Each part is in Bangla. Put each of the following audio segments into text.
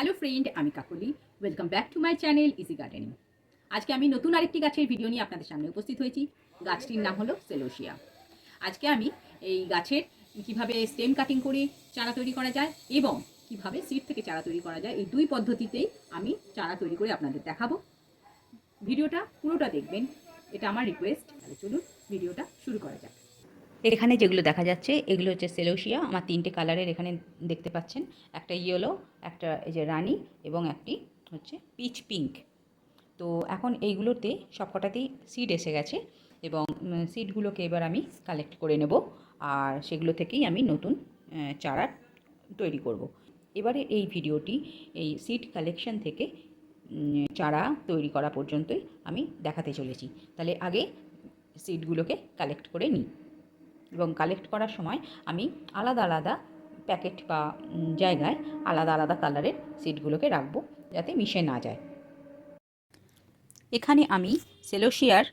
হ্যালো ফ্রেন্ড, আমি Kakoli. Welcome back to my channel easy gardening. আজকে আমি নতুন আরেকটি গাছের ভিডিও নিয়ে আপনাদের সামনে উপস্থিত হয়েছি। গাছটির নাম হলো সেলোসিয়া। আজকে আমি এই গাছের কিভাবে স্টেম কাটিং করে চারা তৈরি করা যায় এবং কিভাবে সিড থেকে চারা তৈরি করা যায়, এই দুই পদ্ধতিতেই আমি চারা তৈরি করে আপনাদের দেখাবো। ভিডিওটা পুরোটা দেখবেন, এটা আমার রিকোয়েস্ট। তাহলে চলুন ভিডিওটা শুরু করা যাক। এখানে যেগুলো দেখা যাচ্ছে এগুলো হচ্ছে সেলোসিয়া। আমার তিনটে কালারের এখানে দেখতে পাচ্ছেন, একটা ইয়েলো, একটা এই যে রানি এবং একটি হচ্ছে পিচ পিঙ্ক। তো এখন এইগুলোতে সবকটাতেই সিড এসে গেছে এবং সিডগুলোকে এবার আমি কালেক্ট করে নেব, আর সেগুলো থেকেই আমি নতুন চারা তৈরি করব। এবারে এই ভিডিওটি এই সিড কালেকশন থেকে চারা তৈরি করা পর্যন্তই আমি দেখাতে চলেছি। তাহলে আগে সিডগুলোকে কালেক্ট করে নিই এবং কালেক্ট করার সময় আমি আলাদা আলাদা প্যাকেট বা জায়গায় আলাদা আলাদা কালারের সিডগুলোকে রাখবো যাতে মিশে না যায়। এখানে আমি সেলোসিয়ার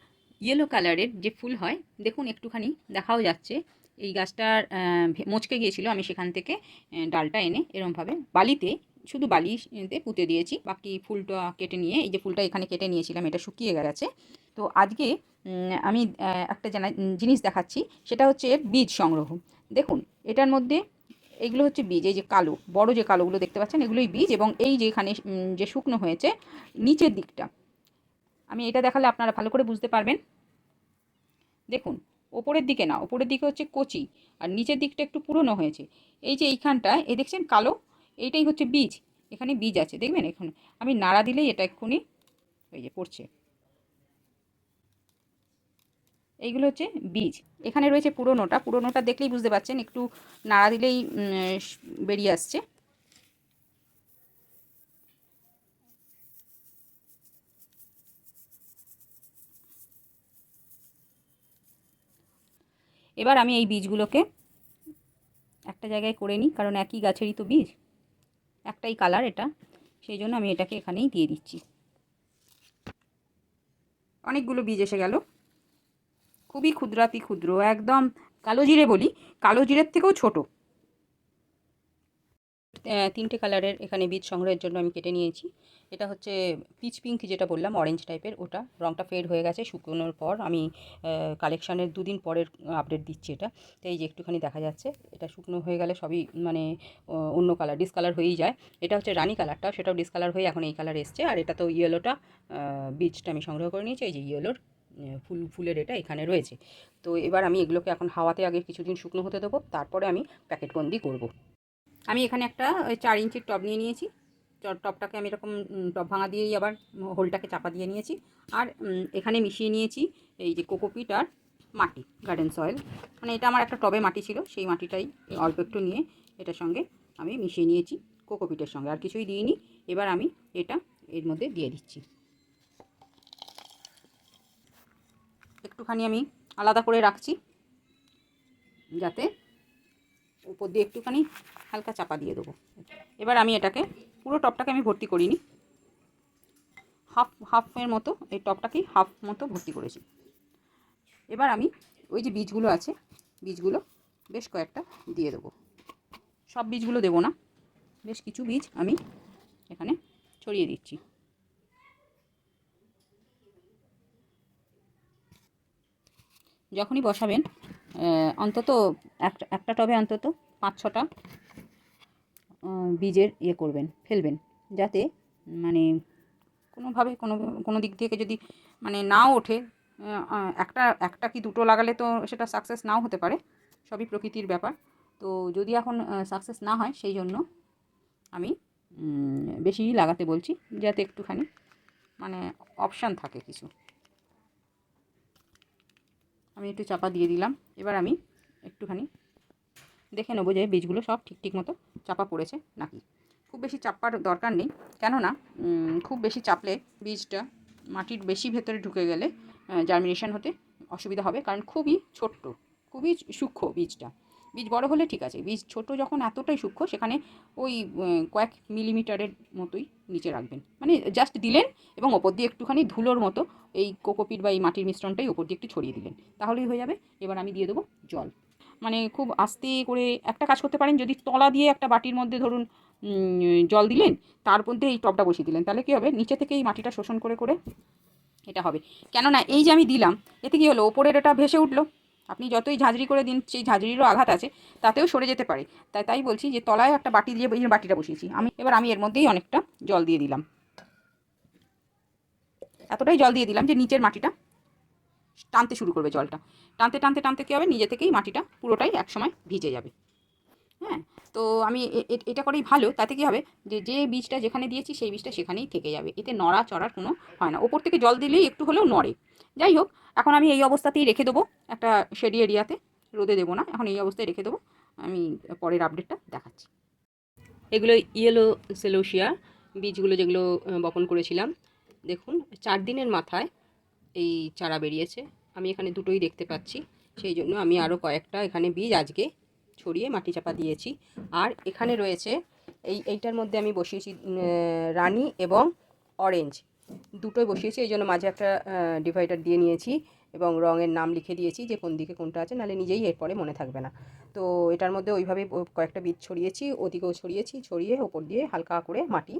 ইয়েলো কালারের যে ফুল হয়, দেখুন একটুখানি দেখাও যাচ্ছে। এই গাছটার মচকে গিয়েছিল, আমি সেখান থেকে ডালটা এনে এরমভাবে বালিতে, শুধু বালিতে পুঁতে দিয়েছি। বাকি ফুলটা কেটে নিয়ে, এই যে ফুলটা এখানে কেটে নিয়েছিলাম, এটা শুকিয়ে গেছে। তো আজকে আমি একটা জিনিস দেখাচ্ছি, সেটা হচ্ছে এর বীজ সংগ্রহ। দেখুন এটার মধ্যে এইগুলো হচ্ছে বীজ, এই যে কালো বড় যে কালোগুলো দেখতে পাচ্ছেন এগুলোই বীজ, এবং এই যে এখানে যে শুকনো হয়েছে নিচের দিকটা, আমি এটা দেখালে আপনারা ভালো করে বুঝতে পারবেন। দেখুন ওপরের দিকে না, ওপরের দিকে হচ্ছে কচি, আর নিচের দিকটা একটু পুরনো হয়েছে। এই যে এইখানটা এই দেখছেন কালো, এইটাই হচ্ছে বীজ। এখানে বীজ আছে দেখবেন, এখন আমি নাড়া দিলেই এটা এক্ষুনি এই যে পড়ছে। এইগুলো হচ্ছে বীজ। এখানে রয়েছে পুরনোটা, পুরনোটা দেখলেই বুঝতে পারছেন, একটু নাড়া দিলেই বেরিয়ে আসছে। এবার আমি এই বীজগুলোকে একটা জায়গায় করে নিই, কারণ একই গাছেরই তো বীজ, একটাই কালার এটা, সেই জন্য আমি এটাকে এখানেই দিয়ে দিচ্ছি। অনেকগুলো বীজ এসে গেল, খুবই ক্ষুদ্রাতি ক্ষুদ্র, একদম কালো জিরে বলি, কালো জিরের থেকেও ছোট। তিনটে কালারের এখানে বীজ সংগ্রহের জন্য আমি কেটে নিয়েছি। এটা হচ্ছে পিচ পিঙ্ক, যেটা বললাম অরেঞ্জ টাইপের, ওটা রঙটা ফেড হয়ে গেছে শুকনোর পর। আমি কালেকশানের দুদিন পরের আপডেট দিচ্ছি এটা। তো এই যে একটুখানি দেখা যাচ্ছে, এটা শুকনো হয়ে গেলে সবই মানে অন্য কালার, ডিসকালার হয়েই যায়। এটা হচ্ছে রানি কালারটা, সেটাও ডিসকালার হয়ে এখন এই কালার এসছে। আর এটা তো ইয়েলোটা, বীজটা আমি সংগ্রহ করে নিয়েছি। এই যে ইয়েলোর ফুলের এটা এখানে রয়েছে। তো এবার আমি এগুলোকে এখন হাওয়াতে আগে কিছুদিন শুকনো হতে দেবো, তারপরে আমি প্যাকেটবন্দি করব। আমি এখানে একটা 4 ইঞ্চির টব নিয়ে নিয়েছি। টবটাকে আমি এরকম টব ভাঙা দিয়েই আবার হোলটাকে চাপা দিয়ে নিয়েছি। আর এখানে মিশিয়ে নিয়েছি এই যে কোকোপিট আর মাটি, গার্ডেন সয়েল। মানে এটা আমার একটা টবে মাটি ছিল, সেই মাটিটাই অল্প একটু নিয়ে এটার সঙ্গে আমি মিশিয়ে নিয়েছি, কোকোপিটের সঙ্গে আর কিছুই দিইনি। এবার আমি এটা এর মধ্যে দিয়ে দিচ্ছি। একটুখানি আমি আলাদা করে রাখছি, যাতে উপর দিয়ে একটুখানি হালকা চাপা দিয়ে দেবো। এবার আমি এটাকে, পুরো টবটাকে আমি ভর্তি করিনি, হাফের মতো, এই টবটাকেই হাফ মতো ভর্তি করেছি। এবার আমি ওই যে বীজগুলো আছে, বীজগুলো বেশ কয়েকটা দিয়ে দেবো। সব বীজগুলো দেবো না, বেশ কিছু বীজ আমি এখানে ছড়িয়ে দিচ্ছি। যখনই বসাবেন অন্তত একটা টবে অন্তত 5-6টা বীজের ইয়ে করবেন, ফেলবেন, যাতে মানে কোনোভাবে কোনো দিক থেকে যদি মানে নাও ওঠে, একটা কি দুটো লাগালে তো সেটা সাকসেস নাও হতে পারে, সবই প্রকৃতির ব্যাপার। তো যদি এখন সাকসেস না হয়, সেই জন্য আমি বেশি লাগাতে বলছি, যাতে একটুখানি মানে অপশান থাকে কিছু। আমি একটু চাপা দিয়ে দিলাম। এবার আমি একটুখানি দেখে নেবো যে বীজগুলো সব ঠিক মতো চাপা পড়েছে নাকি। খুব বেশি চাপার দরকার নেই, কেননা খুব বেশি চাপলে বীজটা মাটির বেশি ভেতরে ঢুকে গেলে জার্মিনেশন হতে অসুবিধা হবে, কারণ খুবই ছোট্ট, খুবই সূক্ষ্ম বীজটা। বীজ বড় হলে ঠিক আছে, বীজ ছোট যখন এতটাই সূক্ষ্ম, সেখানে ওই কয়েক মিলিমিটারের মতোই নিচে রাখবেন, মানে জাস্ট দিলেন এবং ওপর দিয়ে একটুখানি ধুলোর মতো এই কোকোপিট বা এই মাটির মিশ্রণটাই ওপর দিয়ে একটু ছড়িয়ে দিলেন, তাহলেই হয়ে যাবে। এবার আমি দিয়ে দেবো জল। মানে খুব আস্তে করে একটা কাজ করতে পারেন, যদি তলা দিয়ে একটা বাটির মধ্যে ধরুন জল দিলেন, তার মধ্যে এই টবটা বসিয়ে দিলেন, তাহলে কী হবে, নিচে থেকে এই মাটিটা শোষণ করে করে এটা হবে। কেননা এই যে আমি দিলাম, এতে কী হলো, ওপরের এটা ভেসে উঠলো। আপনি যতই ঝাঁঝরি করে দিন, সেই ঝাঁঝরিরও আঘাত আছে, তাতেও সরে যেতে পারে। তাই বলছি যে তলায় একটা বাটি দিয়ে এই বাটিটা বসিয়েছি আমি এর মধ্যেই অনেকটা জল দিয়ে দিলাম। এতটাই জল দিয়ে দিলাম যে নিচের মাটিটা টানতে শুরু করবে। জলটা টানতে টানতে টানতে কী হবে, নিজে থেকেই মাটিটা পুরোটাই একসময় ভিজে যাবে। হ্যাঁ, তো আমি এটা করেই ভালো। তাতে কী হবে, যে বীজটা যেখানে দিয়েছি সেই বীজটা সেখানেই থেকে যাবে, এতে নড়া চড়ার কোনো হয় না। ওপর থেকে জল দিলেই একটু হলেও নড়ে। যাই হোক, এখন আমি এই অবস্থাতেই রেখে দেবো একটা শেডি এরিয়াতে, রোদে দেবো না, এখন এই অবস্থায় রেখে দেবো। আমি পরের আপডেটটা দেখাচ্ছি। এগুলো ইয়েলো সেলোসিয়া বীজগুলো, যেগুলো বপন করেছিলাম। দেখুন 4 দিনের মাথায় এই চারা বেরিয়েছে। আমি এখানে দুটোই দেখতে পাচ্ছি, সেই জন্য আমি আরও কয়েকটা এখানে বীজ আজকে ছড়িয়ে মাটি চাপা দিয়েছি। আর এখানে রয়েছে এইটার মধ্যে আমি বসিয়েছি রানী এবং অরেঞ্জ, দুটোই বসিয়েছি। এই জন্য মাঝে একটা ডিভাইডার দিয়ে নিয়েছি এবং রঙের নাম লিখে দিয়েছি যে কোন দিকে কোনটা আছে, নাহলে নিজেই এরপরে মনে থাকবে না। তো এটার মধ্যে ওইভাবেই কয়েকটা বীজ ছড়িয়েছি, ওদিকেও ছড়িয়েছি, ছড়িয়ে ওপর দিয়ে হালকা করে মাটি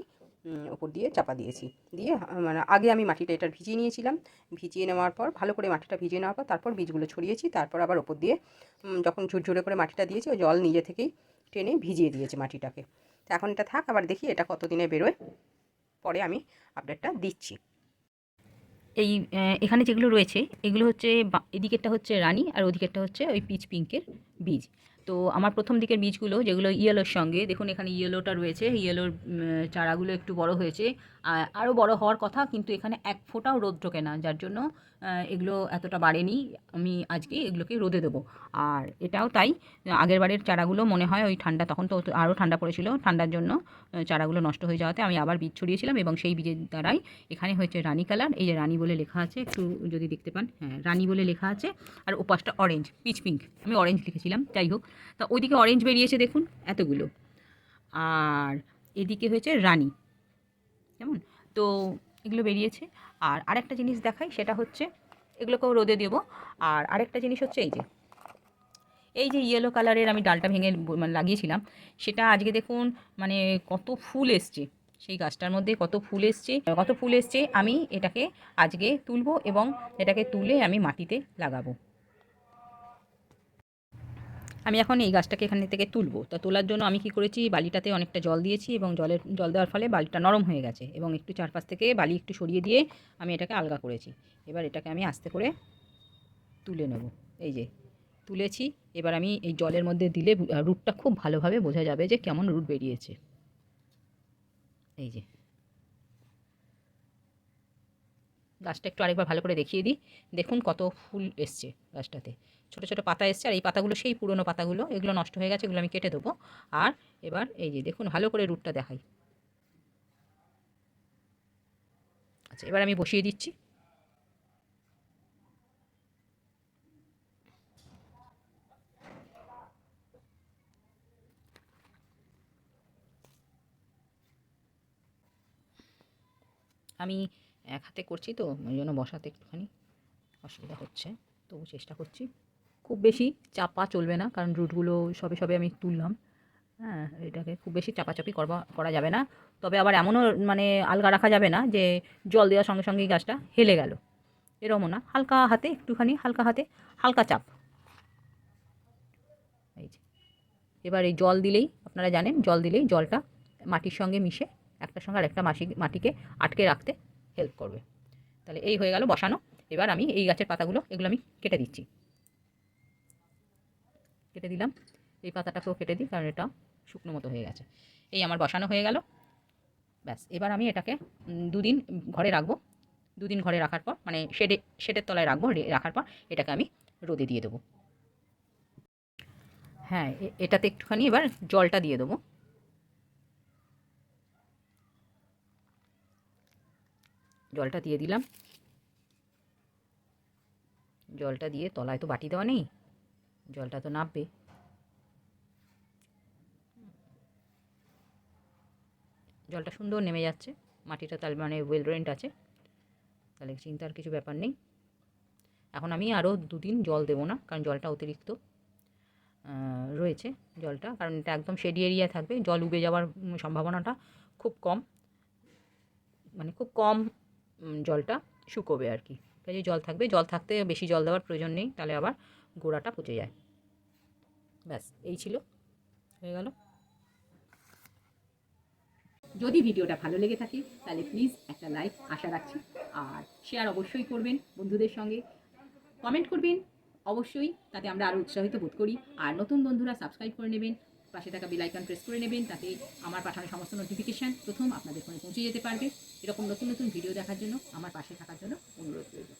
ওপর দিয়ে চাপা দিয়েছি। দিয়ে মানে আগে আমি মাটিটা এটার ভিজিয়ে নিয়েছিলাম, ভিজিয়ে নেওয়ার পর ভালো করে মাটিটা ভিজিয়ে নেওয়ার পর তারপর বীজগুলো ছড়িয়েছি। তারপর আবার ওপর দিয়ে যখন ঝুরঝুরে করে মাটিটা দিয়েছি, ওই জল নিজে থেকেই টেনে ভিজিয়ে দিয়েছে মাটিটাকে। তো এখন এটা থাক, আবার দেখি এটা কতদিনে বেরোয়, পরে আমি আপডেটটা দিচ্ছি। এখানে যেগুলো রয়েছে এগুলো হচ্ছে, এদিকেরটা হচ্ছে রানী আর ওদিকেরটা হচ্ছে ওই পিচ পিঙ্কের বীজ। তো আমার প্রথম দিকের বীজগুলো যেগুলো ইয়েলোর সঙ্গে, দেখুন এখানে ইয়েলোটা রয়েছে, ইয়েলোর চারাগুলো একটু বড় হয়েছে, আরও বড় হওয়ার কথা, কিন্তু এখানে এক ফোঁটাও রোদ ঢোকে না, যার জন্য এগুলো এতটা বাড়েনি। আমি আজকে এগুলোকে রোদে দেবো। আর এটাও তাই, আগের বারের চারাগুলো মনে হয় ওই ঠান্ডা, তখন তো আরও ঠান্ডা পড়েছিল, ঠান্ডার জন্য চারাগুলো নষ্ট হয়ে যাওয়াতে আমি আবার বীজ ছড়িয়েছিলাম, এবং সেই বীজের দ্বারাই এখানে হয়েছে রানী কালার। এই যে রানী বলে লেখা আছে, একটু যদি দেখতে পান, হ্যাঁ রানী বলে লেখা আছে। আর ওপাশটা অরেঞ্জ, পিচ পিঙ্ক, আমি অরেঞ্জ লিখেছিলাম, যাই হোক। তা ওইদিকে অরেঞ্জ বেরিয়েছে দেখুন এতগুলো, আর এদিকে হয়েছে রানী, কেমন। তো এগুলো বেরিয়েছে। আর আরেকটা জিনিস দেখাই, সেটা হচ্ছে এগুলোকেও রোদে দেবো। আর আরেকটা জিনিস হচ্ছে এই যে ইয়েলো কালারের আমি ডালটা ভেঙে মানে লাগিয়েছিলাম, সেটা আজকে দেখুন মানে কত ফুল এসছে, সেই গাছটার মধ্যে কত ফুল এসছে। আমি এটাকে আজকে তুলবো এবং এটাকে তুলে আমি মাটিতে লাগাবো। আমি এখন এই গাছটাকে এখান থেকে তুলবো। তা তোলার জন্য আমি কি করেছি, বালিটাতে অনেকটা জল দিয়েছি এবং জল দেওয়ার ফলে বালিটা নরম হয়ে গেছে, এবং একটু চারপাশ থেকে বালি একটু সরিয়ে দিয়ে আমি এটাকে আলগা করেছি। এবার এটাকে আমি আস্তে করে তুলে নেব। এই যে তুলেছি, এবার আমি এই জলের মধ্যে দিলে রুটটা খুব ভালোভাবে বোঝা যাবে যে কেমন রুট বেরিয়েছে। এই যে গাছটা একটু আরেকবার ভালো করে দেখিয়ে দিই, দেখুন কত ফুল এসছে গাছটাতে, ছোটো ছোটো পাতা এসছে। আর এই পাতাগুলো সেই পুরনো পাতাগুলো, এগুলো নষ্ট হয়ে গেছে, এগুলো আমি কেটে দেবো। আর এবার এই যে দেখুন ভালো করে রুটটা দেখাই। আচ্ছা, এবার আমি বসিয়ে দিচ্ছি। আমি এক হাতে করছি তো, ওই জন্য বসাতে একটুখানি অসুবিধা হচ্ছে, তবু চেষ্টা করছি। খুব বেশি চাপা চলবে না, কারণ রুটগুলো সবে সবে আমি তুললাম। হ্যাঁ, এটাকে খুব বেশি চাপাচাপি করা যাবে না। তবে আবার এমনও মানে আলগা রাখা যাবে না যে জল দেওয়ার সঙ্গে সঙ্গেই গাছটা হেলে গেল, এরমও না। হালকা হাতে একটুখানি, হালকা হাতে হালকা চাপ। এই যে এবার এই জল দিলেই, আপনারা জানেন জল দিলেই জলটা মাটির সঙ্গে মিশে একটার সঙ্গে আরেকটা মাটিকে আটকে রাখতে হেল্প করবে। তাহলে এই হয়ে গেল বসানো। এবার আমি এই গাছের পাতাগুলো, এগুলো আমি কেটে দিচ্ছি, কেটে দিলাম। এই পাতাটাকেও কেটে দিই, কারণ এটা শুকনো মতো হয়ে গেছে। এই আমার বসানো হয়ে গেল। ব্যাস, এবার আমি এটাকে 2 দিন ঘরে রাখবো। 2 দিন ঘরে রাখার পর, মানে শেডের তলায় রাখবো, রাখার পর এটাকে আমি রোদে দিয়ে দেবো। হ্যাঁ, এটাতে একটুখানি এবার জলটা দিয়ে দেবো। জলটা দিয়ে দিলাম। জলটা দিয়ে, তলায় তো বাটি দেওয়া নেই, জলটা তো নামবে। জলটা সুন্দর নেমে যাচ্ছে, মাটিটা তার মানে ওয়েল ড্রেন্ড আছে, তাহলে চিন্তার কিছু ব্যাপার নেই। এখন আমি আরও 2 দিন জল দেবো না, কারণ জলটা অতিরিক্ত। রয়েছে জলটা, কারণ এটা একদম শেডি এরিয়া থাকবে, জল উবে যাওয়ার সম্ভাবনাটা খুব কম, মানে খুব কম জলটা শুকোবে আর কি। কাজে জল থাকবে, জল থাকতে বেশি জল দেওয়ার প্রয়োজন নেই, তাহলে আবার গোড়াটা পচে যায়। ব্যাস এই ছিল, হয়ে গেল। যদি ভিডিওটা ভালো লেগে থাকে তাহলে প্লিজ একটা লাইক আশা রাখছি, আর শেয়ার অবশ্যই করবেন বন্ধুদের সঙ্গে, কমেন্ট করবেন অবশ্যই, তাতে আমরা আরও উৎসাহিত বোধ করি। আর নতুন বন্ধুরা সাবস্ক্রাইব করে নেবেন, পাশে থাকা বেল আইকন প্রেস করে নেবেন, তাতে আমার পাঠানো সমস্ত নোটিফিকেশান প্রথম আপনাদের ফোনে পৌঁছে যেতে পারবে। এরকম নতুন নতুন ভিডিও দেখার জন্য আমার পাশে থাকার জন্য অনুরোধ করব।